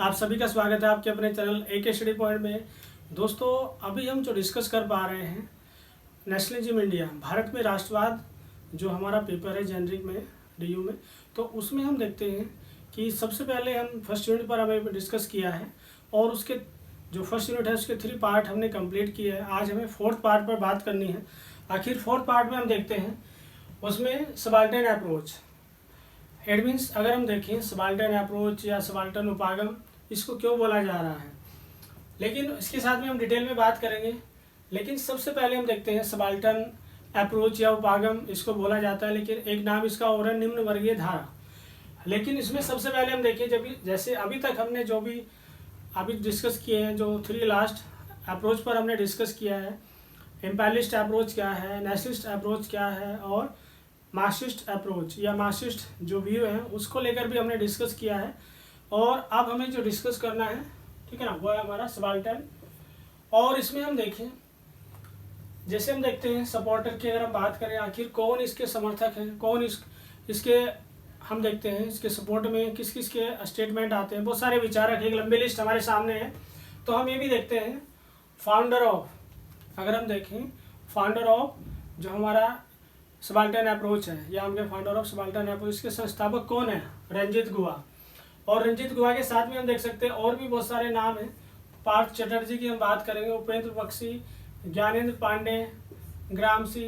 आप सभी का स्वागत है आपके अपने चैनल AK स्टडी पॉइंट में। दोस्तों, अभी हम जो डिस्कस कर पा रहे हैं नेशनलिज्म इंडिया, भारत में राष्ट्रवाद, जो हमारा पेपर है जेनरिक में DU में, तो उसमें हम देखते हैं कि सबसे पहले हम फर्स्ट यूनिट पर हमें डिस्कस किया है और उसके जो फर्स्ट यूनिट है उसके 3 पार्ट हमने कंप्लीट किया है। आज हमें 4th पार्ट पर बात करनी है। आखिर 4th पार्ट में हम देखते हैं उसमें सबाल्टर्न अप्रोच। इट मीन्स अगर हम देखें सबाल्टर्न अप्रोच या सबाल्टर्न उपागम, इसको क्यों बोला जा रहा है, लेकिन इसके साथ में हम डिटेल में बात करेंगे। लेकिन सबसे पहले हम देखते हैं सबाल्टर्न अप्रोच या उपागम इसको बोला जाता है, लेकिन एक नाम इसका और है निम्न वर्गीय धारा। लेकिन इसमें सबसे पहले हम देखें जैसे अभी तक हमने जो भी अभी डिस्कस किए हैं, जो 3 लास्ट अप्रोच पर हमने डिस्कस किया है, इम्पेरियलिस्ट अप्रोच क्या है, नेशनलिस्ट अप्रोच क्या है और मार्क्सिस्ट अप्रोच या मार्क्सिस्ट जो व्यू है उसको लेकर भी हमने डिस्कस किया है। और अब हमें जो डिस्कस करना है, ठीक है ना, वो है हमारा सबाल्टर्न। और इसमें हम देखें, जैसे हम देखते हैं सपोर्टर की अगर हम बात करें, आखिर कौन इसके समर्थक हैं, कौन इसके हम देखते हैं इसके सपोर्ट में किस किस के स्टेटमेंट आते हैं। बहुत सारे विचारक, एक लंबी लिस्ट हमारे सामने है। तो हम ये भी देखते हैं फाउंडर ऑफ, अगर हम देखें फाउंडर ऑफ जो हमारा सबाल्टर्न अप्रोच है या हमने फाउंडर ऑफ सबाल्टर्न अप्रोच, इसके संस्थापक कौन है, रंजीत गुहा। और रंजीत गुहा के साथ में हम देख सकते हैं और भी बहुत सारे नाम हैं। पार्थ चटर्जी की हम बात करेंगे, उपेंद्र बख्शी, ज्ञानेंद्र पांडे, ग्रामसी,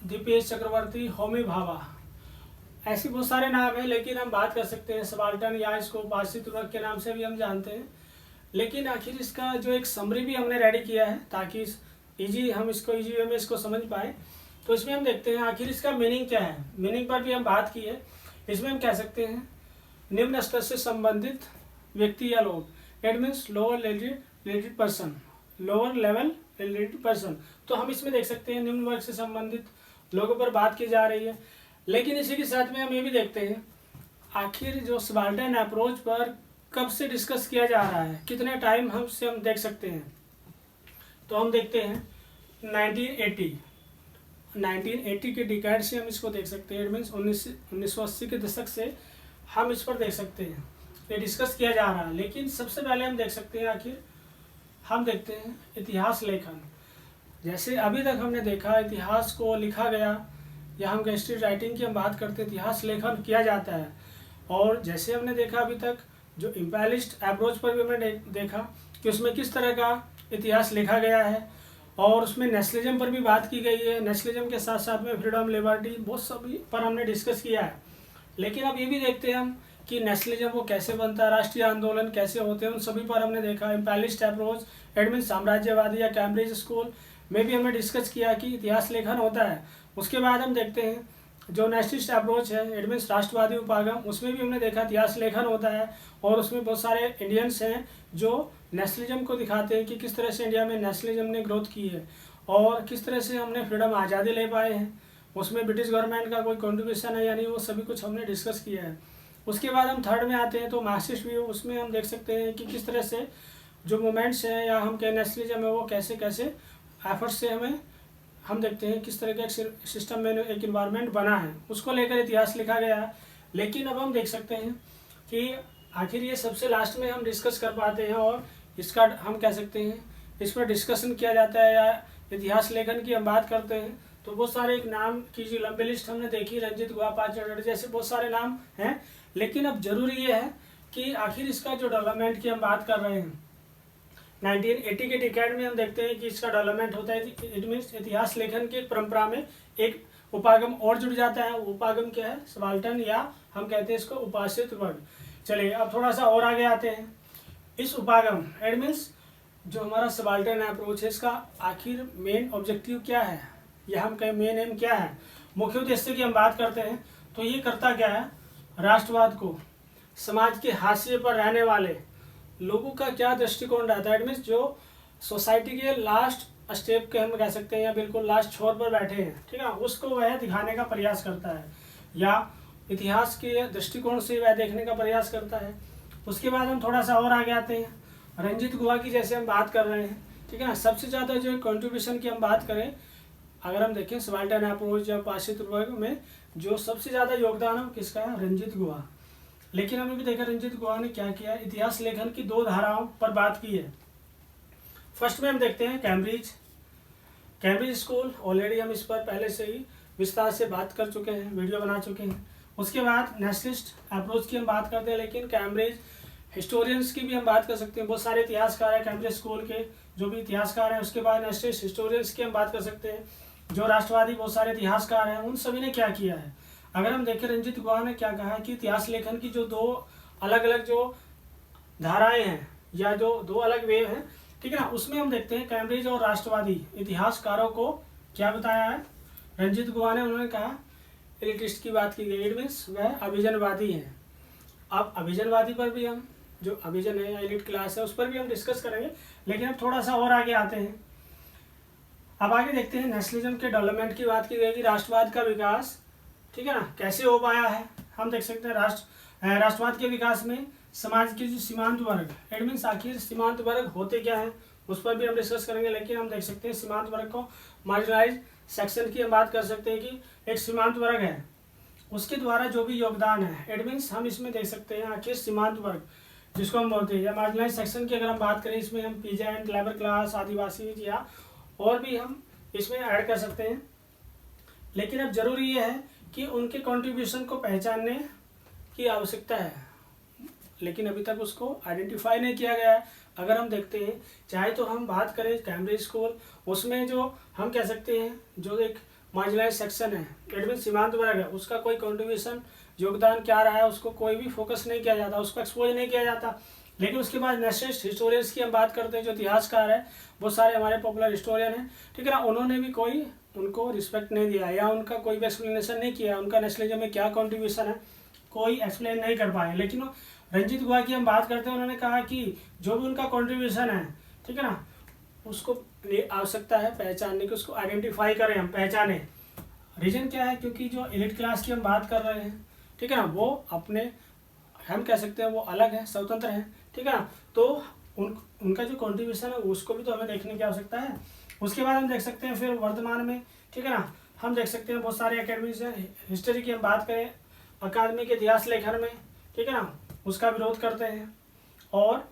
दीपेश चक्रवर्ती, होमी भाभा, ऐसे बहुत सारे नाम हैं। लेकिन हम बात कर सकते हैं सबाल्टर्न या इसको उपासित वर्ग के नाम से भी हम जानते हैं। लेकिन आखिर इसका जो एक समरी भी हमने रेडी किया है ताकि हम इसको ईजी वे में इसको समझ पाए। तो इसमें हम देखते हैं आखिर इसका मीनिंग क्या है, मीनिंग पर भी हम बात की है। इसमें हम कह सकते हैं निम्न स्तर से संबंधित व्यक्ति या लोग, it means lower related person, lower level related person. तो हम इसमें देख सकते हैं निम्न वर्ग से संबंधित लोगों पर बात की जा रही है। लेकिन इसी के साथ में हम ये भी देखते हैं आखिर जो सबाल्टर्न अप्रोच पर कब से डिस्कस किया जा रहा है, कितने टाइम हम देख सकते हैं। तो हम देखते हैं 1980 के डिकेड से हम इसको देख सकते हैं। इट मीन्स 1980 के दशक से हम इस पर देख सकते हैं ये डिस्कस किया जा रहा है। लेकिन सबसे पहले हम देख सकते हैं आखिर हम देखते हैं इतिहास लेखन। जैसे अभी तक हमने देखा इतिहास को लिखा गया या हम हिस्ट्री राइटिंग की हम बात करते हैं, इतिहास लेखन किया जाता है। और जैसे हमने देखा अभी तक जो इम्पेरियलिस्ट अप्रोच पर भी हमने देखा कि उसमें किस तरह का इतिहास लिखा गया है और उसमें नेशनलिज्म पर भी बात की गई है। नेशनलिज्म के साथ साथ में फ्रीडम, लिबर्टी, बहुत सभी पर हमने डिस्कस किया है। लेकिन अब ये भी देखते हैं हम कि नेशनलिज्म वो कैसे बनता है, राष्ट्रीय आंदोलन कैसे होते हैं, उन सभी पर हमने देखा। इम्पेरियलिस्ट अप्रोच, इट मीन्स साम्राज्यवादी या कैम्ब्रिज स्कूल में भी हमने डिस्कस किया कि इतिहास लेखन होता है। उसके बाद हम देखते हैं जो नेशनलिस्ट अप्रोच है, इट मीन्स राष्ट्रवादी उपागम, उसमें भी हमने देखा इतिहास लेखन होता है। और उसमें बहुत सारे इंडियंस हैं जो नेशनलिज्म को दिखाते हैं कि किस तरह से इंडिया में नेशनलिज्म ने ग्रोथ की है और किस तरह से हमने फ्रीडम आज़ादी ले पाए हैं। उसमें ब्रिटिश गवर्नमेंट का कोई कंट्रीब्यूशन है या नहीं, वो सभी कुछ हमने डिस्कस किया है। उसके बाद हम 3rd में आते हैं तो मार्क्सिस्ट व्यू। उसमें हम देख सकते हैं कि किस तरह से जो मूवमेंट्स हैं या हम कहें नेशनलिज्म है वो कैसे कैसे एफर्ट से हम देखते हैं किस तरह का एक सिस्टम में एक इन्वायरमेंट बना है, उसको लेकर इतिहास लिखा गया है। लेकिन अब हम देख सकते हैं कि आखिर ये सबसे लास्ट में हम डिस्कस कर पाते हैं और इसका हम कह सकते हैं इस पर डिस्कशन किया जाता है या इतिहास लेखन की हम बात करते हैं। तो बहुत सारे एक नाम की जो लंबी लिस्ट हमने देखी, रंजीत गुहा, पार्थ चटर्जी, जैसे बहुत सारे नाम हैं। लेकिन अब जरूरी ये है कि आखिर इसका जो डेवलपमेंट की हम बात कर रहे हैं 1980 के डिकेड में हम देखते हैं कि इसका डेवलपमेंट होता है। इट मीन्स इतिहास लेखन की परंपरा में एक उपागम और जुड़ जाता है। उपागम क्या है, सबाल्टर्न या हम कहते हैं इसको उपासित वर्ग। चलिए अब थोड़ा सा और आगे आते हैं। इस उपागम, इट मीन्स जो हमारा सबाल्टर्न अप्रोच है, इसका आखिर मेन ऑब्जेक्टिव क्या है या हम कहें मेन एम क्या है, मुख्य उद्देश्य की हम बात करते हैं। तो ये करता क्या है, राष्ट्रवाद को समाज के हाशिए पर रहने वाले लोगों का क्या दृष्टिकोण रहता है, इट मीन्स जो सोसाइटी के लास्ट स्टेप के हम कह सकते हैं या बिल्कुल लास्ट छोर पर बैठे हैं, ठीक है, उसको वह दिखाने का प्रयास करता है या इतिहास के दृष्टिकोण से वह देखने का प्रयास करता है। उसके बाद हम थोड़ा सा और आगे आते हैं। रंजीत गुहा की जैसे हम बात कर रहे हैं, ठीक है ना, सबसे ज़्यादा जो कंट्रीब्यूशन की हम बात करें, अगर हम देखें सबाल्टर्न अप्रोच या उपासित वर्ग में जो सबसे ज़्यादा योगदान है किसका है, रंजीत गुहा। लेकिन हमें भी देखा रंजीत गुहा ने क्या किया, इतिहास लेखन की 2 धाराओं पर बात की है। फर्स्ट में हम देखते हैं कैम्ब्रिज स्कूल, ऑलरेडी हम इस पर पहले से ही विस्तार से बात कर चुके हैं, वीडियो बना चुके हैं। उसके बाद नेशनलिस्ट अप्रोच की हम बात करते हैं, लेकिन कैम्ब्रिज हिस्टोरियंस की भी हम बात कर सकते हैं। बहुत सारे इतिहासकार हैं कैम्ब्रिज स्कूल के जो भी इतिहासकार हैं। उसके बाद नेशनलिस्ट हिस्टोरियंस की हम बात कर सकते हैं, जो राष्ट्रवादी बहुत सारे इतिहासकार हैं, उन सभी ने क्या किया है। अगर हम देखें रंजीत गुहा ने क्या कहा कि इतिहास लेखन की जो 2 अलग अलग जो धाराएं हैं या जो 2 अलग वेव हैं, ठीक है ना, उसमें हम देखते हैं कैम्ब्रिज और राष्ट्रवादी इतिहासकारों को क्या बताया है रंजीत गुहा ने। उन्होंने कहा एलिटिस्ट की बात की गई, इट मीन्स वह अभिजनवादी हैं। अब अभिजनवादी पर भी हम जो अभिजन है या एलिट क्लास है उस पर भी हम डिस्कस करेंगे, लेकिन अब थोड़ा सा और आगे आते हैं। अब आगे देखते हैं नेशनलिज्म के डेवलपमेंट की बात की गई कि राष्ट्रवाद का विकास, ठीक है ना, कैसे हो पाया है। हम देख सकते हैं राष्ट्रवाद के विकास में समाज के जो सीमांत वर्ग, इट मीन्स आखिर सीमांत वर्ग होते क्या हैं उस पर भी हम डिस्कस करेंगे। लेकिन हम देख सकते हैं सीमांत वर्ग को मार्जिनलाइज सेक्शन की हम बात कर सकते हैं कि एक सीमांत वर्ग है, उसके द्वारा जो भी योगदान है, इट मीन्स हम इसमें देख सकते हैं आखिर सीमांत वर्ग जिसको हम बोलते हैं, या मार्जिनलाइज सेक्शन की अगर हम बात करें, इसमें हम पीजेंट, लेबर क्लास, आदिवासी या और भी हम इसमें ऐड कर सकते हैं। लेकिन अब जरूरी यह है कि उनके कंट्रीब्यूशन को पहचानने की आवश्यकता है, लेकिन अभी तक उसको आइडेंटिफाई नहीं किया गया है। अगर हम देखते हैं, चाहे तो हम बात करें कैम्ब्रिज स्कूल, उसमें जो हम कह सकते हैं जो एक मार्जिनलाइज सेक्शन है, इट मीन सीमांत वर्ग है, उसका कोई कंट्रीब्यूशन योगदान क्या रहा है उसको कोई भी फोकस नहीं किया जाता, उसको एक्सपोज नहीं किया जाता। लेकिन उसके बाद नेशनलिस्ट हिस्टोरियंस की हम बात करते हैं, जो इतिहासकार है, बहुत सारे हमारे पॉपुलर हिस्टोरियन हैं, ठीक है ना, उन्होंने भी कोई उनको रिस्पेक्ट नहीं दिया या उनका कोई भी एक्सप्लेनेशन नहीं किया, उनका नेशनलिज्म में क्या कॉन्ट्रीब्यूशन है कोई एक्सप्लेन नहीं कर पाए। लेकिन रंजीत गुहा की हम बात करते हैं, उन्होंने कहा कि जो भी उनका कॉन्ट्रीब्यूशन है, ठीक है ना, उसको आवश्यकता है पहचानने की, उसको आइडेंटिफाई करें, हम पहचाने। रीजन क्या है, क्योंकि जो एलिट क्लास की हम बात कर रहे हैं, ठीक है ना, वो अपने हम कह सकते हैं वो अलग है, स्वतंत्र है, ठीक है ना, तो उनका जो कॉन्ट्रीब्यूशन है उसको भी तो हमें देखने की आवश्यकता है। उसके बाद हम देख सकते हैं फिर वर्तमान में, ठीक है ना, हम देख सकते हैं बहुत सारे अकेडमीज हैं। हिस्ट्री की हम बात करें, अकादमी के इतिहास लेखन में, ठीक है ना, उसका विरोध करते हैं। और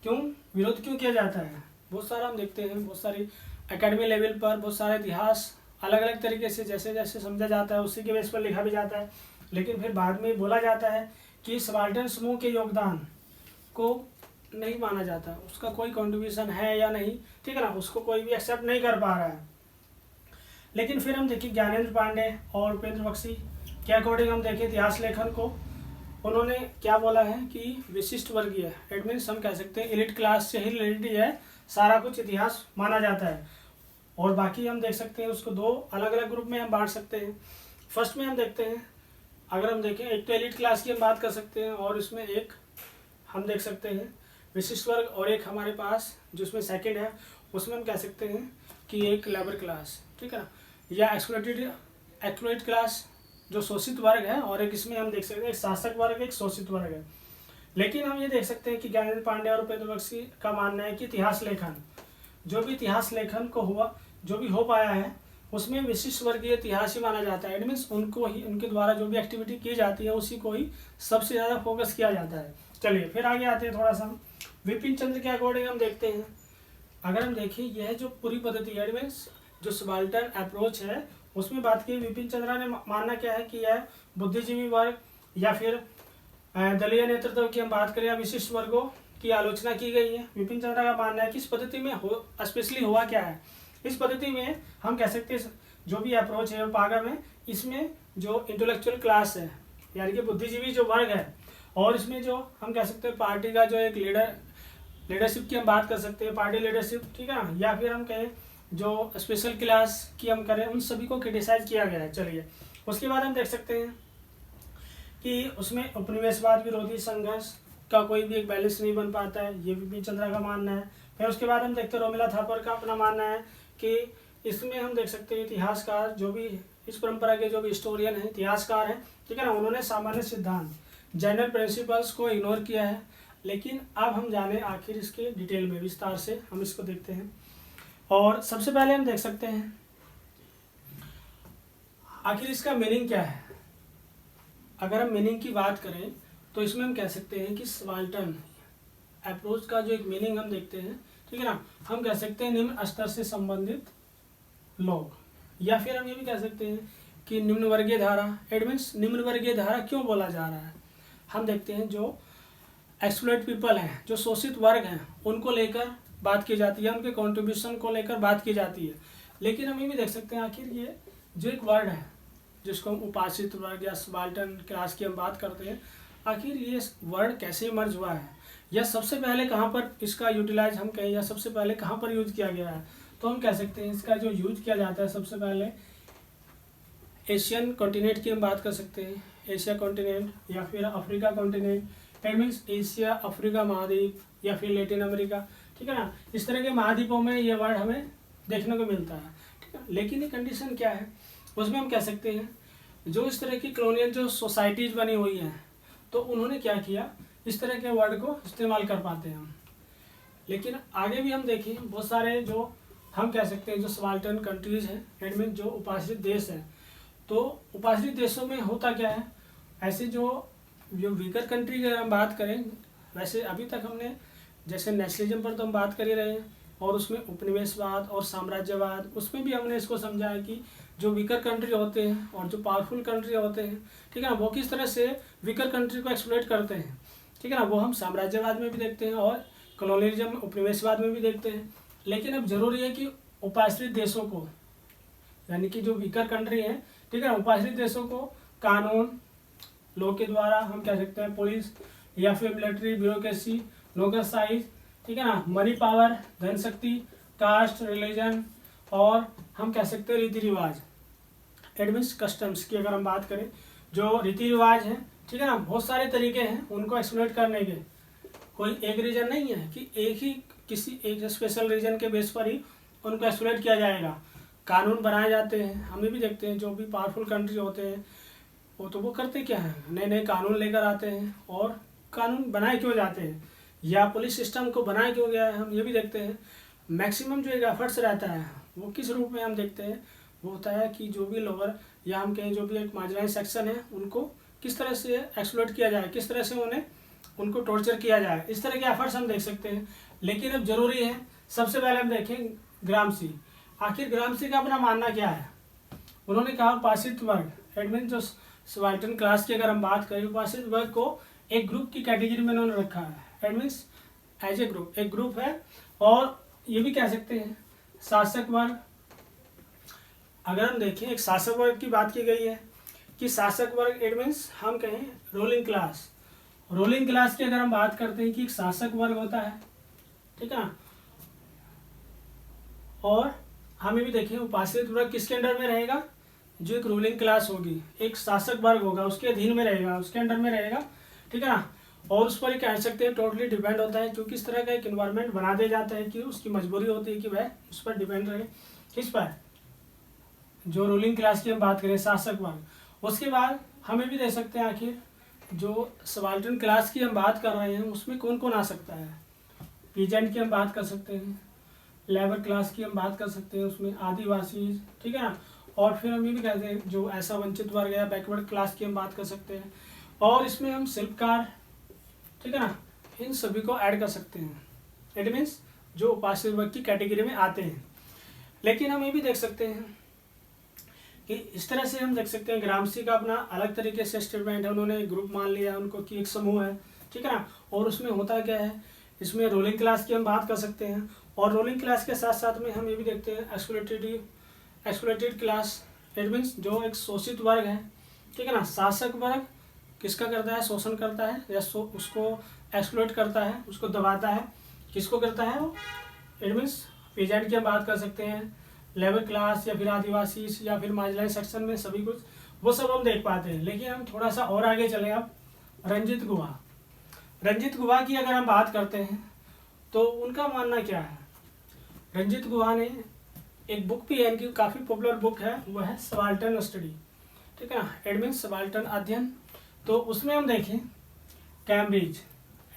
विरोध क्यों किया जाता है, बहुत सारा हम देखते हैं, बहुत सारी अकेडमी लेवल पर बहुत सारे इतिहास अलग अलग तरीके से जैसे जैसे समझा जाता है उसी के बेस पर लिखा भी जाता है, लेकिन फिर बाद में बोला जाता है कि सबाल्टर्न समूह के योगदान को नहीं माना जाता, उसका कोई कंट्रीब्यूशन है या नहीं, ठीक है ना, उसको कोई भी एक्सेप्ट नहीं कर पा रहा है। लेकिन फिर हम देखें ज्ञानेंद्र पांडे और उपेंद्र बख्शी के अकॉर्डिंग हम देखें इतिहास लेखन को, उन्होंने क्या बोला है कि विशिष्ट वर्गीय, इट मीन्स हम कह सकते हैं एलिट क्लास से ही रिलेटेड है सारा कुछ इतिहास माना जाता है। और बाकी हम देख सकते हैं उसको 2 अलग अलग ग्रुप में हम बांट सकते हैं। फर्स्ट में हम देखते हैं, अगर हम देखें, एक तो एलिट क्लास की हम बात कर सकते हैं और इसमें एक हम देख सकते हैं विशिष्ट वर्ग, और एक हमारे पास जिसमें सेकंड है उसमें हम कह सकते हैं कि एक लेबर क्लास, ठीक है ना, या एक्सप्लॉइटेड क्लास जो शोषित वर्ग है, और एक इसमें हम देख सकते हैं एक शासक वर्ग, एक शोषित वर्ग है। लेकिन हम ये देख सकते हैं कि ज्ञानेंद्र पांडे और उपेंद्र बख्शी का मानना है कि इतिहास लेखन, जो भी इतिहास लेखन को हुआ, जो भी हो पाया है, उसमें विशिष्ट वर्गीय इतिहास ही माना जाता है। इट मीन्स उनको ही, उनके द्वारा जो भी एक्टिविटी की जाती है उसी को ही सबसे ज़्यादा फोकस किया जाता है। चलिए फिर आगे आते हैं थोड़ा सा, विपिन चंद्र के अकॉर्डिंग हम देखते हैं। अगर हम देखें यह जो पूरी पद्धति है, इट मीन्स जो सबाल्टर्न अप्रोच है, उसमें बात की विपिन चंद्रा ने मानना क्या है कि यह बुद्धिजीवी वर्ग या फिर दलीय नेतृत्व की हम बात करें या विशिष्ट वर्गों की आलोचना की गई है। विपिन चंद्रा का मानना है कि इस पद्धति में स्पेशली हुआ क्या है, इस पद्धति में हम कह सकते हैं जो भी अप्रोच है पागम है, इसमें जो इंटेलेक्चुअल क्लास है यानी कि बुद्धिजीवी जो वर्ग है, और इसमें जो हम कह सकते हैं पार्टी का जो एक लीडरशिप की हम बात कर सकते हैं, पार्टी लीडरशिप, ठीक है ना, या फिर हम कहें जो स्पेशल क्लास की हम करें, उन सभी को क्रिटिसाइज किया गया है। चलिए उसके बाद हम देख सकते हैं कि उसमें उपनिवेशवाद विरोधी संघर्ष का कोई भी एक बैलेंस नहीं बन पाता है, ये विपिन चंद्रा का मानना है। फिर उसके बाद हम देखते हैं रोमिला थापर का अपना मानना है कि इसमें हम देख सकते हैं इतिहासकार जो भी इस परंपरा के जो भी हिस्टोरियन हैं, इतिहासकार हैं, ठीक है ना, उन्होंने सामान्य सिद्धांत जनरल प्रिंसिपल्स को इग्नोर किया है। लेकिन अब हम जाने आखिर इसके डिटेल में विस्तार से हम इसको देखते हैं। और सबसे पहले हम देख सकते हैं आखिर इसका मीनिंग क्या है। अगर हम मीनिंग की बात करें तो इसमें हम कह सकते हैं कि सबाल्टर्न अप्रोच का जो एक मीनिंग हम देखते हैं, ठीक है ना, हम कह सकते हैं निम्न स्तर से संबंधित लोग, या फिर हम ये भी कह सकते हैं कि निम्न वर्गीय धारा। इट मीन्स निम्न वर्गीय धारा क्यों बोला जा रहा है, हम देखते हैं जो एक्सप्लॉइट पीपल हैं, जो शोषित वर्ग हैं, उनको लेकर बात की जाती है, उनके कंट्रीब्यूशन को लेकर बात की जाती है। लेकिन हम ये भी देख सकते हैं आखिर ये जो एक वर्ड है जिसको हम उपासित वर्ग या सबाल्टर्न क्लास की हम बात करते हैं, आखिर ये वर्ड कैसे इमर्ज हुआ है, या सबसे पहले कहाँ पर इसका यूटिलाइज हम कहें, या सबसे पहले कहाँ पर यूज किया गया है। तो हम कह सकते हैं इसका जो यूज किया जाता है सबसे पहले एशियन कॉन्टिनेंट की हम बात कर सकते हैं, एशिया कॉन्टिनेंट या फिर Africa continent, it means Asia Africa महाद्वीप या फिर लैटिन अमेरिका, ठीक है ना। इस तरह के महाद्वीपों में ये वर्ड हमें देखने को मिलता है, ठीक है। लेकिन ये कंडीशन क्या है, उसमें हम कह सकते हैं जो इस तरह की कॉलोनियल जो सोसाइटीज़ बनी हुई हैं, तो उन्होंने क्या किया, इस तरह के वर्ड को इस्तेमाल कर पाते हैं हम। लेकिन आगे भी हम देखें बहुत सारे जो हम कह सकते हैं जो सबाल्टर्न कंट्रीज़ हैं, इट मीन जो उपाश्रित देश हैं, तो उपाश्रित देशों में होता क्या है, ऐसे जो वीकर कंट्री की अगर हम बात करें, वैसे अभी तक हमने जैसे नेशनलिज्म पर तो हम बात कर ही रहे हैं, और उसमें उपनिवेशवाद और साम्राज्यवाद, उसमें भी हमने इसको समझा है कि जो वीकर कंट्री होते हैं और जो पावरफुल कंट्री होते हैं, ठीक है ना, वो किस तरह से वीकर कंट्री को एक्सप्लॉइट करते हैं, ठीक है ना। वो हम साम्राज्यवाद में भी देखते हैं और कॉलोनियलिज्म उपनिवेशवाद में भी देखते हैं। लेकिन अब जरूरी है कि उपाश्रित देशों को, यानी कि जो वीकर कंट्री है, ठीक है ना, उपाश्रित देशों को कानून लॉ के द्वारा हम कह सकते हैं पुलिस या फिर मिलिट्री ब्यूरोक्रेसी, नौकरशाही, ठीक है ना, मनी पावर, धन शक्ति, कास्ट, रिलीजन, और हम कह सकते हैं रीति रिवाज, इट मीन्स कस्टम्स की अगर हम बात करें, जो रीति रिवाज हैं, ठीक है ना, बहुत सारे तरीके हैं उनको एक्सप्लॉइट करने के। कोई एक रीजन नहीं है कि एक ही किसी एक स्पेशल रीजन के बेस पर ही उनको एक्सप्लॉइट किया जाएगा। कानून बनाए जाते हैं, हम ये भी देखते हैं जो भी पावरफुल कंट्री होते हैं वो करते क्या है, नए नए कानून लेकर आते हैं, और कानून बनाए क्यों जाते हैं या पुलिस सिस्टम को बनाया क्यों गया है, हम ये भी देखते हैं। मैक्सिमम जो एक एफर्ट्स रहता है वो किस रूप में हम देखते हैं, वो होता है कि जो भी लोअर या हम कहें जो भी एक मार्जिनाइज सेक्शन है, उनको किस तरह से एक्सप्लॉइट किया जाए, किस तरह से उनको टॉर्चर किया जाए, इस तरह के एफर्ट्स हम देख सकते हैं। लेकिन अब जरूरी है सबसे पहले हम देखें ग्रामसी। आखिर ग्रामसी का अपना मानना क्या है, उन्होंने कहा उपासित वर्ग, इट मीन जो सबाल्टर्न क्लास की अगर हम बात करें, उपासित वर्ग को एक ग्रुप की कैटेगरी में उन्होंने रखा है, it means as a group, एक ग्रुप है। और ये भी कह सकते हैं शासक वर्ग, अगर हम देखें एक शासक वर्ग की बात की गई है कि शासक वर्ग इट मीन्स हम कहें रूलिंग क्लास, रूलिंग क्लास की अगर हम बात करते हैं कि एक शासक वर्ग होता है, ठीक है ना। और हमें भी देखें उपाश्रित वर्ग किसके अंडर में रहेगा, जो एक रूलिंग क्लास होगी, एक शासक वर्ग होगा, उसके अधीन में रहेगा, उसके अंडर में रहेगा, ठीक है ना। और उस पर कह सकते हैं टोटली डिपेंड होता है, क्योंकि इस तरह का एक इन्वायरमेंट बना दिया जाता है कि उसकी मजबूरी होती है कि वह उस पर डिपेंड रहे, किस पर, जो रूलिंग क्लास की हम बात करें शासक वर्ग। उसके बाद हमें भी दे सकते हैं आखिर जो सबाल्टर्न क्लास की हम बात कर रहे हैं उसमें कौन कौन आ सकता है, पीजेंट की हम बात कर सकते हैं, लेबर क्लास की हम बात कर सकते हैं, उसमें आदिवासी, ठीक है ना। और फिर हम ये भी कहते हैं जो ऐसा वंचित वर्ग या बैकवर्ड क्लास की हम बात कर सकते हैं, और इसमें हम शिल्पकार, ठीक है ना, इन सभी को ऐड कर सकते हैं, इट मीन्स जो उपाश्रित वर्ग की कैटेगरी में आते हैं। लेकिन हम ये भी देख सकते हैं कि इस तरह से हम देख सकते हैं ग्रामसी का अपना अलग तरीके से स्टेटमेंट है, उन्होंने ग्रुप मान लिया उनको कि एक समूह है, ठीक है ना। और उसमें होता क्या है, इसमें रूलिंग क्लास की हम बात कर सकते हैं, और रूलिंग क्लास के साथ साथ में हम ये भी देखते हैं एक्सप्लॉइटेड क्लास, इट मीन्स जो एक शोषित वर्ग है, ठीक है ना। शासक वर्ग किसका करता है, शोषण करता है या उसको एक्सप्लॉइट करता है, उसको दबाता है, किसको करता है वो, इट मीन्स पीजेंट की हम बात कर सकते हैं, लेबर क्लास या फिर आदिवासी या फिर मार्जिनलाइज्ड सेक्शन में सभी कुछ वो सब हम देख पाते हैं। लेकिन हम थोड़ा सा और आगे चले, अब रंजीत गुहा, रंजीत गुहा की अगर हम बात करते हैं तो उनका मानना क्या है। रंजीत गुहा ने एक बुक भी है, इनकी काफ़ी पॉपुलर बुक है, वो है सबाल्टर्न स्टडी, ठीक है ना, इट मीन्स सबाल्टर्न अध्ययन। तो उसमें हम देखें कैम्ब्रिज,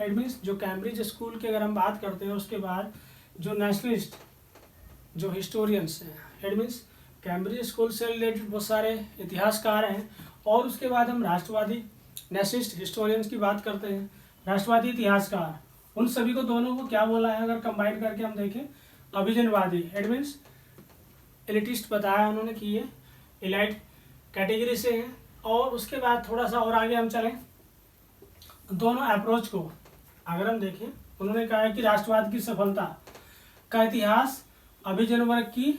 इट मीन्स जो कैम्ब्रिज स्कूल की अगर हम बात करते हैं, उसके बाद जो नेशनलिस्ट जो हिस्टोरियंस हैं, इट मीन्स कैम्ब्रिज स्कूल से रिलेटेड बहुत सारे इतिहासकार हैं, और उसके बाद हम राष्ट्रवादी नेशनलिस्ट हिस्टोरियंस की बात करते हैं, राष्ट्रवादी इतिहासकार, उन सभी को दोनों को क्या बोला है अगर कंबाइन करके हम देखें, अभिजनवादी। इट मीन्स एलिटिस्ट बताया उन्होंने कि ये एलाइट कैटेगरी से हैं। और उसके बाद थोड़ा सा और आगे हम चलें, दोनों अप्रोच को अगर हम देखें, उन्होंने कहा है कि राष्ट्रवाद की सफलता का इतिहास अभिजन वर्ग की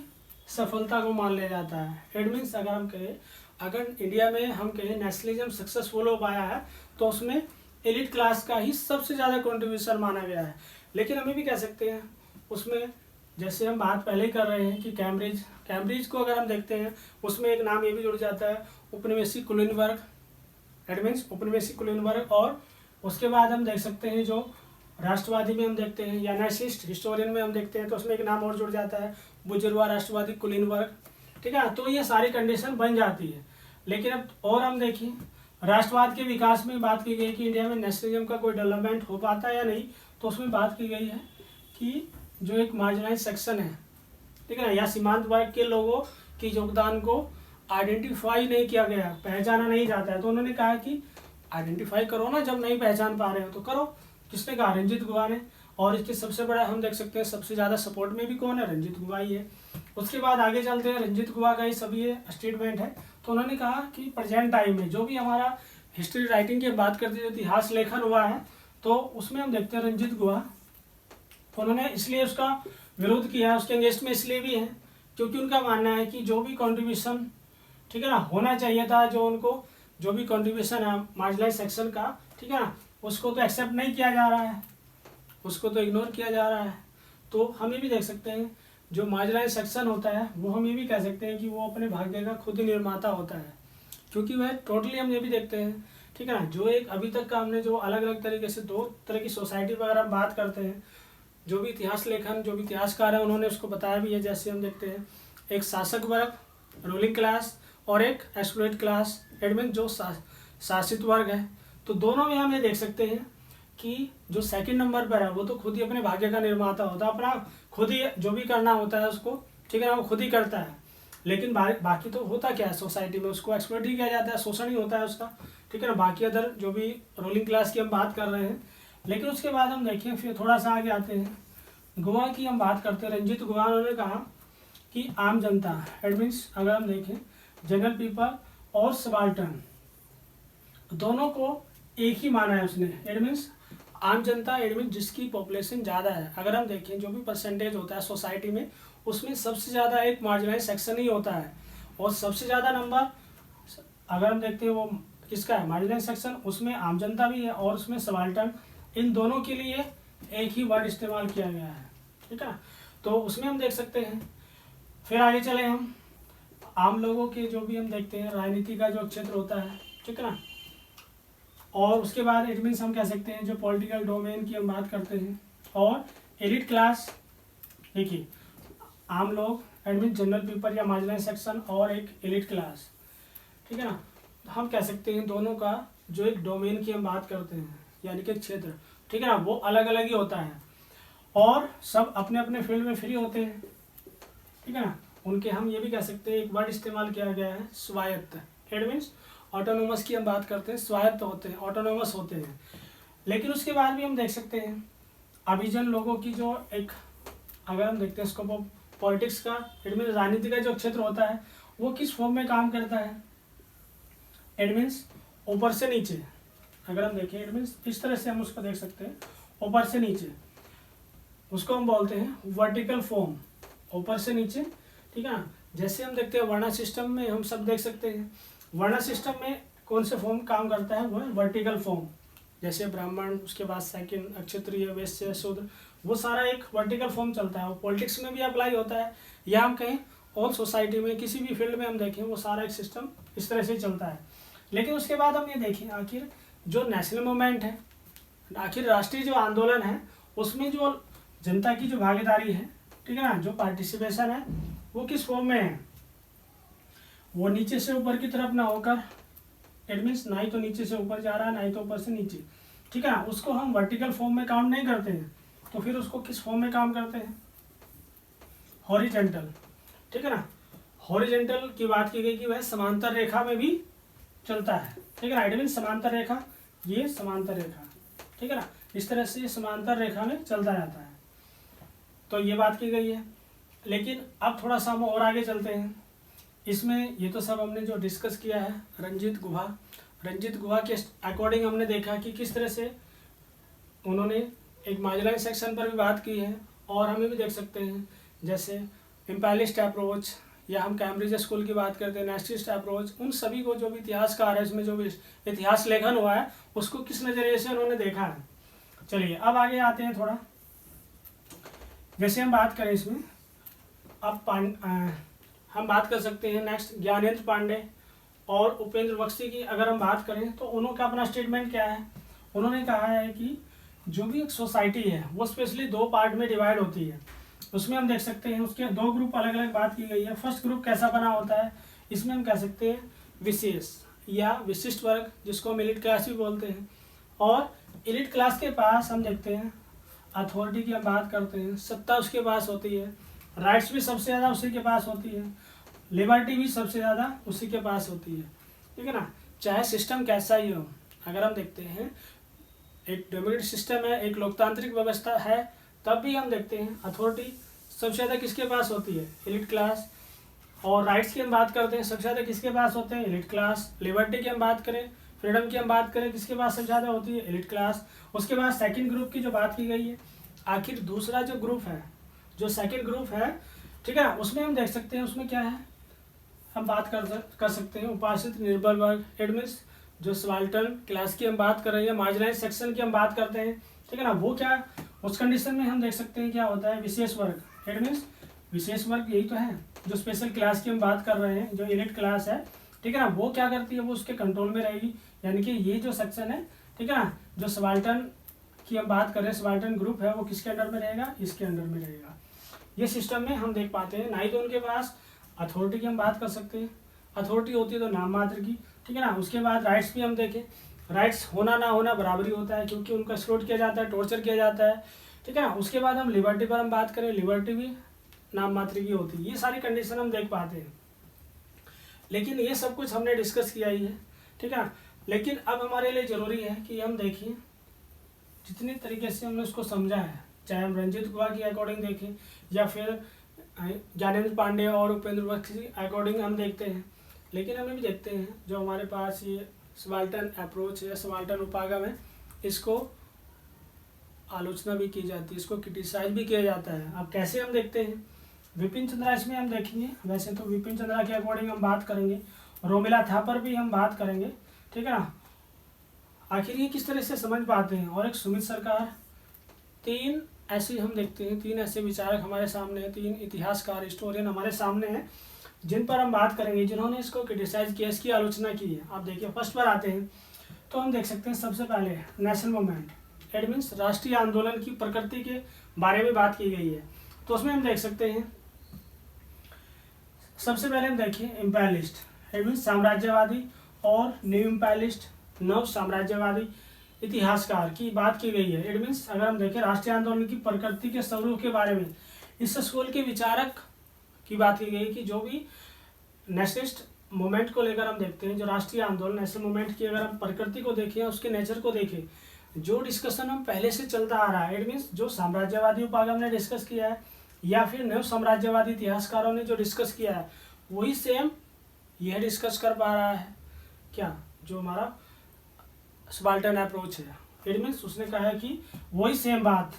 सफलता को मान लिया जाता है। इट मीन्स अगर हम कहें, अगर इंडिया में हम कहें नेशनलिज्म सक्सेसफुल हो पाया है तो उसमें एलिट क्लास का ही सबसे ज़्यादा कंट्रीब्यूशन माना गया है। लेकिन हमें भी कह सकते हैं उसमें, जैसे हम बात पहले ही कर रहे हैं कि कैम्ब्रिज को अगर हम देखते हैं उसमें एक नाम ये भी जुड़ जाता है, औपनिवेशिक कुलीन वर्ग। इट मीन्स औपनिवेशिक कुलीन वर्ग। और उसके बाद हम देख सकते हैं जो राष्ट्रवादी में हम देखते हैं या नेशनलिस्ट हिस्टोरियन में हम देखते हैं तो उसमें एक नाम और जुड़ जाता है, बुजुर्गवा राष्ट्रवादी कुलीन वर्ग। ठीक है, तो ये सारी कंडीशन बन जाती है। लेकिन अब और हम देखें, राष्ट्रवाद के विकास में बात की गई कि इंडिया में नेशनलिज्म का कोई डेवलपमेंट हो पाता है या नहीं, तो उसमें बात की गई है कि जो एक मार्जिनाइज सेक्शन है, ठीक है ना, या सीमांत वर्ग के लोगों के योगदान को आइडेंटिफाई नहीं किया गया, पहचाना नहीं जाता है। तो उन्होंने कहा कि आइडेंटिफाई करो ना, जब नहीं पहचान पा रहे हो तो करो। किसने कहा? रंजीत गुहा ने। और इसके सबसे बड़ा हम देख सकते हैं सबसे ज़्यादा सपोर्ट में भी कौन है? रंजीत गुहा ही है। उसके बाद आगे चलते हैं, रंजीत गुहा का ही सभी ये स्टेटमेंट है। तो उन्होंने कहा कि प्रेजेंट टाइम में जो भी हमारा हिस्ट्री राइटिंग की बात करते हैं, इतिहास लेखन हुआ है, तो उसमें हम देखते हैं रंजीत गुहा, उन्होंने इसलिए उसका विरोध किया है, उसके अगेंस्ट में इसलिए भी है क्योंकि उनका मानना है कि जो भी कॉन्ट्रीब्यूशन, ठीक है ना, होना चाहिए था, जो उनको जो भी कॉन्ट्रीब्यूशन है मार्जिनलाइज सेक्शन का, ठीक है ना, उसको तो एक्सेप्ट नहीं किया जा रहा है, उसको तो इग्नोर किया जा रहा है। तो हम ये भी देख सकते हैं जो मार्जिनलाइज सेक्शन होता है वो हम ये भी कह सकते हैं कि वो अपने भाग्य का खुद ही निर्माता होता है, क्योंकि वह टोटली हम ये भी देखते हैं, ठीक है ना, जो एक अभी तक का हमने जो अलग अलग तरीके से दो तरह की सोसाइटी पर अगर हम बात करते हैं, जो भी इतिहास लेखन, जो भी इतिहासकार है उन्होंने उसको बताया भी है। जैसे हम देखते हैं एक शासक वर्ग, रूलिंग क्लास, और एक एक्सप्लॉइट क्लास, एडमिन जो शासित वर्ग है। तो दोनों में हम ये देख सकते हैं कि जो सेकंड नंबर पर है वो तो खुद ही अपने भाग्य का निर्माता होता है, अपना खुद ही जो भी करना होता है उसको, ठीक है ना, वो खुद ही करता है। लेकिन बाकी तो होता क्या है सोसाइटी में, उसको एक्सप्लॉइट ही किया जाता है, शोषण ही होता है उसका, ठीक है ना, बाकी अदर जो भी रूलिंग क्लास की हम बात कर रहे हैं। लेकिन उसके बाद हम देखें, फिर थोड़ा सा आगे आते हैं, गोवा की हम बात करते हैं। रंजीत गुहा उन्होंने कहा कि आम जनता, इट मीन्स अगर हम देखें जनरल पीपल और सबाल्टर्न दोनों को एक ही माना है उसने। इट मीन्स आम जनता, इट मीन्स जिसकी पॉपुलेशन ज़्यादा है। अगर हम देखें जो भी परसेंटेज होता है सोसाइटी में, उसमें सबसे ज़्यादा एक मार्जिनलाइज सेक्शन ही होता है, और सबसे ज़्यादा नंबर अगर हम देखते हैं वो किसका है? Marginalise section. उसमें आम जनता भी है और उसमें सबाल्टर्न, इन दोनों के लिए एक ही वर्ड इस्तेमाल किया गया है, ठीक है ना। तो उसमें हम देख सकते हैं, फिर आगे चले हम, आम लोगों के जो भी हम देखते हैं राजनीति का जो क्षेत्र होता है, ठीक है ना, और उसके बाद इट मीन्स हम कह सकते हैं जो पॉलिटिकल डोमेन की हम बात करते हैं, और एलिट क्लास, देखिए आम लोग, इट मीन्स जनरल पीपल या मार्जिनलाइज सेक्शन, और एक एलिट क्लास, ठीक है ना। हम कह सकते हैं दोनों का जो एक डोमेन की हम बात करते हैं, यानी कि क्षेत्र, ठीक है ना, वो अलग अलग ही होता है, और सब अपने अपने फील्ड में फ्री होते हैं, ठीक है ना। उनके हम ये भी कह सकते हैं, एक वर्ड इस्तेमाल किया गया है स्वायत्त। इट मीन्स ऑटोनोमस की हम बात करते हैं, स्वायत्त होते हैं, ऑटोनोमस होते हैं। लेकिन उसके बाद भी हम देख सकते हैं अभिजन लोगों की जो एक, अगर हम देखते हैं स्कोप ऑफ पॉलिटिक्स का, इट मीन्स राजनीति का जो क्षेत्र होता है वो किस फॉर्म में काम करता है? इट मीन्स ऊपर से नीचे। अगर हम देखें इट मीन्स इस तरह से हम उसको देख सकते हैं, ऊपर से नीचे, उसको हम बोलते हैं वर्टिकल फॉर्म, ऊपर से नीचे, ठीक है ना। जैसे हम देखते हैं वर्ण सिस्टम में हम सब देख सकते हैं, वर्ण सिस्टम में कौन से फॉर्म काम करता है? वो है वर्टिकल फॉर्म। जैसे ब्राह्मण, उसके बाद सेकंड क्षत्रिय, वैश्य, शूद्र, वो सारा एक वर्टिकल फॉर्म चलता है। वो पॉलिटिक्स में भी अप्लाई होता है, या हम कहें ऑल सोसाइटी में, किसी भी फील्ड में हम देखें वो सारा एक सिस्टम इस तरह से चलता है। लेकिन उसके बाद हम ये देखें आखिर जो नेशनल मूवमेंट है, आखिर राष्ट्रीय जो आंदोलन है, उसमें जो जनता की जो भागीदारी है, ठीक है ना, जो पार्टिसिपेशन है, वो किस फॉर्म में है? वो नीचे से ऊपर की तरफ ना होकर, इट मीन्स ना ही तो नीचे से ऊपर जा रहा है, ना ही तो ऊपर से नीचे, ठीक है ना, उसको हम वर्टिकल फॉर्म में काउंट नहीं करते हैं। तो फिर उसको किस फॉर्म में काम करते हैं? हॉरिजेंटल, ठीक है ना। हॉरिजेंटल की बात की गई कि वह समांतर रेखा में भी चलता है, ठीक है ना। इट मीन समांतर रेखा, ये समांतर रेखा, ठीक है ना, इस तरह से समांतर रेखा में चलता रहता है। तो ये बात की गई है। लेकिन अब थोड़ा सा हम और आगे चलते हैं। इसमें ये तो सब हमने जो डिस्कस किया है रंजीत गुहा के अकॉर्डिंग हमने देखा कि किस तरह से उन्होंने एक मार्जिनलाइज सेक्शन पर भी बात की है, और हमें भी देख सकते हैं जैसे इम्पेरियलिस्ट अप्रोच, या हम कैम्ब्रिज स्कूल की बात करते हैं नेशनलिस्ट अप्रोच, उन सभी को जो भी इतिहासकार है, इसमें जो भी इतिहास लेखन हुआ है उसको किस नज़रिए से उन्होंने देखा है। चलिए अब आगे आते हैं थोड़ा। जैसे हम बात करें इसमें, अब हम बात कर सकते हैं नेक्स्ट ज्ञानेंद्र पांडे और उपेंद्र बख्शी की। अगर हम बात करें तो उन्होंने अपना स्टेटमेंट क्या है, उन्होंने कहा है कि जो भी एक सोसाइटी है वो स्पेशली दो पार्ट में डिवाइड होती है। उसमें हम देख सकते हैं उसके दो ग्रुप अलग अलग बात की गई है। फर्स्ट ग्रुप कैसा बना होता है, इसमें हम कह सकते हैं विशेष या विशिष्ट वर्ग, जिसको हम एलिट क्लास भी बोलते हैं। और एलिट क्लास के पास हम देखते हैं अथॉरिटी की हम बात करते हैं, सत्ता उसके पास होती है, राइट्स भी सबसे ज़्यादा उसी के पास होती है, लिबर्टी भी सबसे ज़्यादा उसी के पास होती है, ठीक है ना। चाहे सिस्टम कैसा ही हो, अगर हम देखते हैं एक डेमोक्रेटिक सिस्टम है, एक लोकतांत्रिक व्यवस्था है, तब भी हम देखते हैं अथॉरिटी सबसे ज़्यादा किसके पास होती है, एलिट क्लास। और राइट्स की हम बात करते हैं, सबसे ज़्यादा किसके पास होते हैं, एलिट क्लास। लिबर्टी की हम बात करें, फ्रीडम की हम बात करें, किसके पास सबसे ज़्यादा होती है, एलिट क्लास। उसके बाद सेकंड ग्रुप की जो बात की गई है, आखिर दूसरा जो ग्रुप है, जो सेकंड ग्रुप है, ठीक है, उसमें हम देख सकते हैं उसमें क्या है, हम बात कर सकते हैं उपासित निर्बल वर्ग, इट मीन्स जो सबाल्टर्न क्लास की हम बात कर रहे हैं, मार्जिनलाइज सेक्शन की हम बात करते हैं, ठीक है ना। वो क्या, उस कंडीशन में हम देख सकते हैं क्या होता है, विशेष वर्ग, इट मीन्स विशेष वर्ग यही तो है जो स्पेशल क्लास की हम बात कर रहे हैं, जो एलिट क्लास है, ठीक है ना। वो क्या करती है, वो उसके कंट्रोल में रहेगी, यानी कि ये जो सेक्शन है, ठीक है ना, जो सबाल्टर्न की हम बात कर रहे हैं, सबाल्टर्न ग्रुप है, वो किसके अंडर में रहेगा, इसके अंडर में रहेगा। ये सिस्टम में हम देख पाते हैं। ना ही तो उनके पास अथॉरिटी की हम बात कर सकते हैं, अथॉरिटी होती है तो नाम मात्र की, ठीक है ना। उसके बाद राइट्स भी हम देखें, राइट्स होना ना होना बराबरी होता है, क्योंकि उनका एक्सप्लॉइट किया जाता है, टॉर्चर किया जाता है, ठीक है ना। उसके बाद हम लिबर्टी पर हम बात करें, लिबर्टी भी नाम मात्र की होती है। ये सारी कंडीशन हम देख पाते हैं। लेकिन ये सब कुछ हमने डिस्कस किया ही है, ठीक है ना। लेकिन अब हमारे लिए ज़रूरी है कि हम देखिए जितने तरीके से हमने उसको समझा है, चाहे हम रंजीत गुहा की अकॉर्डिंग देखें या फिर ज्ञानेंद्र पांडे और उपेंद्र बख्शी अकॉर्डिंग हम देखते हैं। लेकिन हमें भी देखते हैं जो हमारे पास ये सबाल्टर्न अप्रोच है, सबाल्टर्न उपागम है, इसको आलोचना भी की जाती है, इसको क्रिटिसाइज भी किया जाता है। अब कैसे हम देखते हैं, विपिन चंद्रा इसमें हम देखेंगे। वैसे तो विपिन चंद्रा के अकॉर्डिंग हम बात करेंगे, रोमिला थापर भी हम बात करेंगे, ठीक है ना। आखिर ये किस तरह से समझ पाते हैं। और एक सुमित सरकार, तीन ऐसे हम देखते हैं, तीन ऐसे विचारक हमारे सामने हैं, तीन इतिहासकार हिस्टोरियन हमारे सामने हैं, जिन पर हम बात करेंगे, जिन्होंने इसको क्रिटिसाइज किया, इसकी आलोचना की है। आप देखिए फर्स्ट पर आते हैं तो हम देख सकते हैं सबसे पहले नेशनल मूवमेंट, इट मीन्स राष्ट्रीय आंदोलन की प्रकृति के बारे में बात की गई है। तो उसमें हम देख सकते हैं सबसे पहले हम देखिए इम्पेरियलिस्ट, इट मीन्स साम्राज्यवादी और न्यू इम्पेरियलिस्ट, नव साम्राज्यवादी इतिहासकार की बात की गई है। इट मीन्स अगर हम देखें राष्ट्रीय आंदोलन की प्रकृति के स्वरूप के बारे में इस स्कूल के विचारक की बात की गई कि जो भी नेशनलिस्ट मूवमेंट को लेकर हम देखते हैं, जो राष्ट्रीय आंदोलन नेशनल मूवमेंट की अगर हम प्रकृति को देखें, उसके नेचर को देखें, जो डिस्कशन हम पहले से चलता आ रहा है, इट मीन्स जो साम्राज्यवादी उपागम ने डिस्कस किया है या फिर नव साम्राज्यवादी इतिहासकारों ने जो डिस्कस किया है, वही सेम यह डिस्कस कर पा रहा है क्या, जो हमारा सबाल्टर्न अप्रोच है। इट मीन्स उसने कहा है कि वही सेम बात,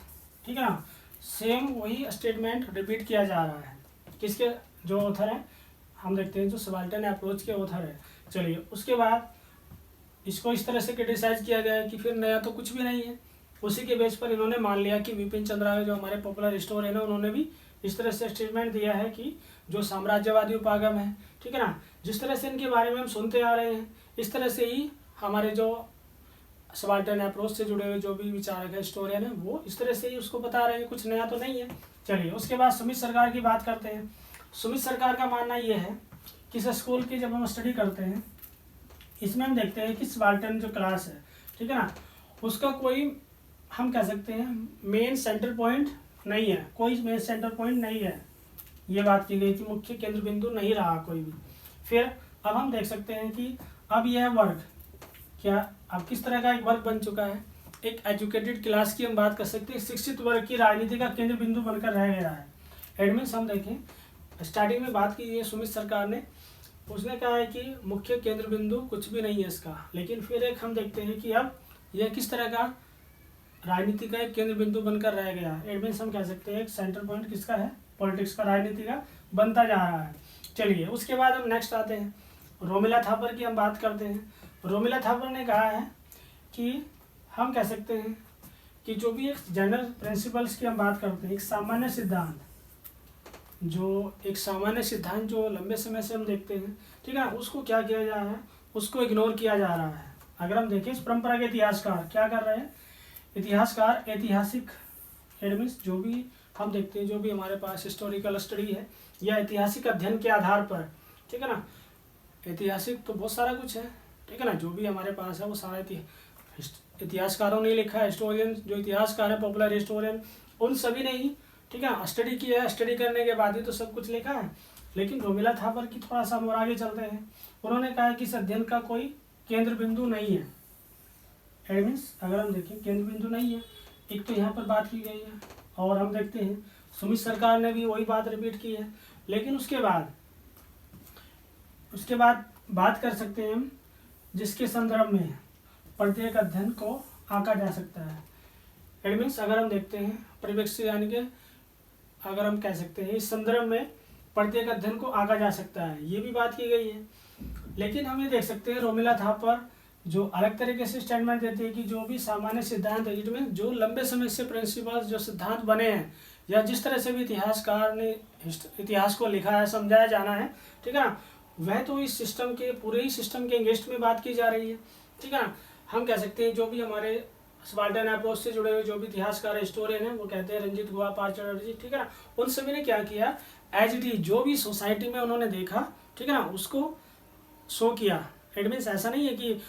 ठीक है ना, सेम वही स्टेटमेंट रिपीट किया जा रहा है। किसके, जो ऑथर है हम देखते हैं जो सबाल्टर्न अप्रोच के ऑथर है। चलिए उसके बाद इसको इस तरह से क्रिटिसाइज किया गया है कि फिर नया तो कुछ भी नहीं है। उसी के बेस पर इन्होंने मान लिया कि विपिन चंद्रा जो हमारे पॉपुलर हिस्टोरियन है, उन्होंने भी इस तरह से स्टेटमेंट दिया है कि जो साम्राज्यवादी उपागम है, ठीक है ना, जिस तरह से इनके बारे में हम सुनते आ रहे हैं, इस तरह से ही हमारे जो सबाल्टर्न अप्रोच से जुड़े हुए जो भी विचारक है, हिस्टोरियन है, वो इस तरह से ही उसको बता रहे हैं, कुछ नया तो नहीं है। चलिए उसके बाद सुमित सरकार की बात करते हैं। सुमित सरकार का मानना ये है कि इस स्कूल की जब हम स्टडी करते हैं, इसमें हम देखते हैं कि सबाल्टर्न जो क्लास है, ठीक है ना, उसका कोई हम कह सकते हैं मेन सेंटर पॉइंट नहीं है, कोई मेन सेंटर पॉइंट नहीं है। ये बात की गई कि मुख्य केंद्र बिंदु नहीं रहा कोई भी। फिर अब हम देख सकते हैं कि अब यह वर्ग क्या अब किस तरह का एक वर्ग बन चुका है, एक एजुकेटेड क्लास की हम बात कर सकते हैं, शिक्षित वर्ग की राजनीति का केंद्र बिंदु बनकर रह गया है। एडमिन्स हम देखें स्टार्टिंग में बात की है सुमित सरकार ने, उसने कहा है कि मुख्य केंद्र बिंदु कुछ भी नहीं है इसका, लेकिन फिर एक हम देखते हैं कि अब यह किस तरह का राजनीति का एक केंद्र बिंदु बनकर रह गया है। एडमिन्स हम कह सकते हैं एक सेंटर पॉइंट किसका है, पॉलिटिक्स का, राजनीति का बनता जा रहा है। चलिए उसके बाद हम नेक्स्ट आते हैं, रोमिला थापर की हम बात करते हैं। रोमिला थापर ने कहा है कि हम कह सकते हैं कि जो भी एक जनरल प्रिंसिपल्स की हम बात करते हैं, एक सामान्य सिद्धांत, जो लंबे समय से हम देखते हैं, ठीक है, उसको क्या किया जा रहा है, उसको इग्नोर किया जा रहा है। अगर हम देखें इस परंपरा के इतिहासकार क्या कर रहे हैं, इतिहासकार ऐतिहासिक एडमिन्स जो भी हम देखते हैं, जो भी हमारे पास हिस्टोरिकल स्टडी है या ऐतिहासिक अध्ययन के आधार पर, ठीक है ना, ऐतिहासिक तो बहुत सारा कुछ है, ठीक है ना, जो भी हमारे पास है वो सारा इतिहासकारों ने लिखा है, हिस्टोरियन जो इतिहासकार है, पॉपुलर हिस्टोरियन, उन सभी ने ही, ठीक है, स्टडी किया है, स्टडी करने के बाद ही तो सब कुछ लिखा है। लेकिन रोमिला थापर की थोड़ा सा हम और आगे चलते हैं, उन्होंने कहा कि इस अध्ययन का कोई केंद्र बिंदु नहीं है। एडमिन्स अगर हम देखें केंद्र बिंदु नहीं है, एक तो यहाँ पर बात की गई है, और हम देखते हैं सुमित सरकार ने भी वही बात रिपीट की है। लेकिन उसके बाद बात कर सकते हैं हम जिसके संदर्भ में प्रत्येक अध्ययन को आंका जा सकता है। एडमिन्स अगर हम देखते हैं परिप्रेक्ष्य यानी कि अगर हम कह सकते हैं इस संदर्भ में प्रत्येक अध्ययन को आंका जा सकता है, ये भी बात की गई है। लेकिन हम ये देख सकते हैं रोमिला थापर जो अलग तरीके से स्टेटमेंट देते हैं कि जो भी सामान्य सिद्धांत है, जिसमें जो लंबे समय से प्रिंसिपल्स जो सिद्धांत बने हैं या जिस तरह से भी इतिहासकार ने इतिहास को लिखा है, समझाया जाना है, ठीक है ना, वह तो इस सिस्टम के पूरे ही सिस्टम के अगेंस्ट में बात की जा रही है, ठीक है ना। हम कह सकते हैं जो भी हमारे सबाल्टर्न अप्रोच से जुड़े हुए जो भी इतिहासकार हिस्टोरियन हैं, वो कहते हैं रंजीत गुहा, पाल चटर्जी, ठीक है ना, उन सभी ने क्या किया, एज इट इज जो भी सोसाइटी में उन्होंने देखा, ठीक है ना, उसको शो किया। इट मीन्स ऐसा नहीं है कि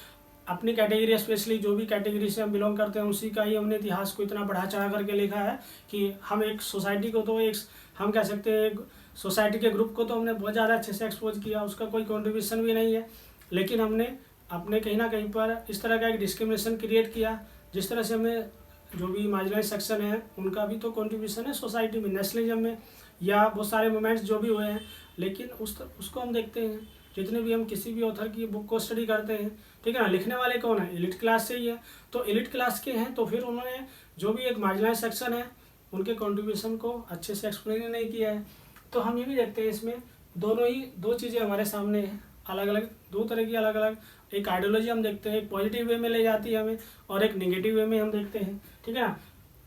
अपनी कैटेगरी स्पेशली जो भी कैटेगरी से हम बिलोंग करते हैं उसी का ही हमने इतिहास को इतना बढ़ा चढ़ा करके लिखा है कि हम एक सोसाइटी को तो एक हम कह सकते हैं एक सोसाइटी के ग्रुप को तो हमने बहुत ज़्यादा अच्छे से एक्सपोज किया, उसका कोई कंट्रीब्यूशन भी नहीं है। लेकिन हमने अपने कहीं ना कहीं पर इस तरह का एक डिस्क्रिमिनेशन क्रिएट किया, जिस तरह से हमें जो भी मार्जिनलाइज सेक्शन है उनका भी तो कंट्रीब्यूशन है सोसाइटी में, नेशनलिज्म में, या बहुत सारे मूवमेंट्स जो भी हुए हैं। लेकिन उसको हम देखते हैं जितने भी हम किसी भी ऑथर की बुक को स्टडी करते हैं, ठीक है ना, लिखने वाले कौन है, एलिट क्लास से ही है। तो एलिट क्लास के हैं तो फिर उन्होंने जो भी एक मार्जिनलाइज सेक्शन है उनके कंट्रीब्यूशन को अच्छे से एक्सप्लेन नहीं किया है। तो हम ये भी देखते हैं इसमें दो चीज़ें हमारे सामने हैं, अलग अलग दो तरह की अलग अलग एक आइडियोलॉजी हम देखते हैं, एक पॉजिटिव वे में ले जाती है हमें और एक नेगेटिव वे में हम देखते हैं, ठीक है ना।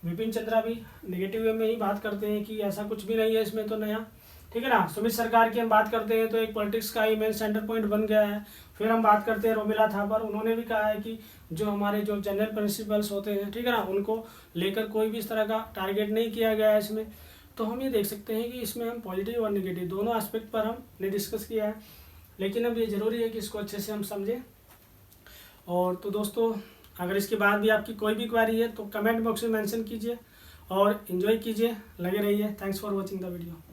विपिन चंद्रा भी नेगेटिव वे में ही बात करते हैं कि ऐसा कुछ भी नहीं है इसमें तो नया, ठीक है ना। सुमित सरकार की हम बात करते हैं तो एक पॉलिटिक्स का ही मेन सेंटर पॉइंट बन गया है। फिर हम बात करते हैं रोमिला थापर, उन्होंने भी कहा है कि जो हमारे जो जनरल प्रिंसिपल्स होते हैं, ठीक है ना, उनको लेकर कोई भी इस तरह का टारगेट नहीं किया गया है इसमें। तो हम ये देख सकते हैं कि इसमें हम पॉजिटिव और नेगेटिव दोनों एस्पेक्ट पर हमने डिस्कस किया है। लेकिन अब ये ज़रूरी है कि इसको अच्छे से हम समझें। और तो दोस्तों अगर इसके बाद भी आपकी कोई भी क्वेरी है तो कमेंट बॉक्स में मेंशन कीजिए और इन्जॉय कीजिए, लगे रहिए। Thanks for watching the video.